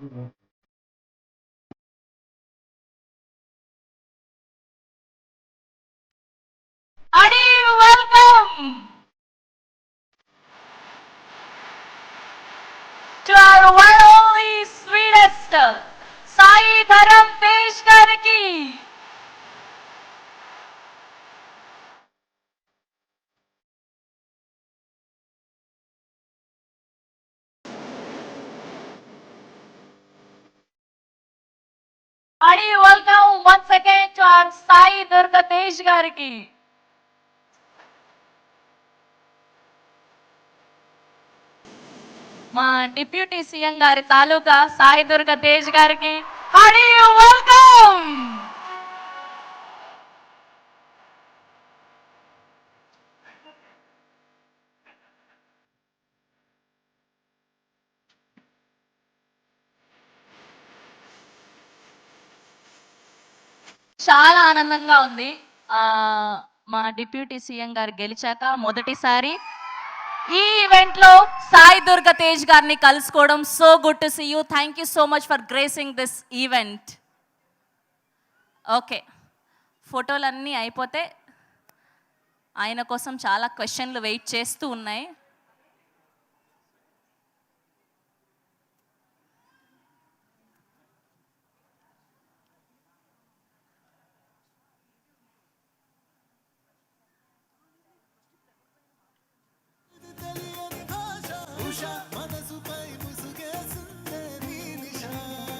Adi, welcome to our one only sweetest Sai Dharam Tej Gariki. Adi, welcome once again to our Sai Durga Tej Gariki. మా deputy CM గారి తాలూకా సాయి దుర్గ తేజ్ గారికి Hari welcome. చాలా ఆనందంగా ఉంది. మా deputy CM గారు గెలిచాక మొదటిసారి ఈ ఈవెంట్ లో సాయి దుర్గ తేజ్ గారిని కలుసుకోవడం so good to see you. Thank you so much for gracing this event. Okay, ఫోటోలన్నీ అయిపోతే ఆయన కోసం చాలా క్వశ్చన్లు వెయిట్ చేస్తూ ఉన్నాయి.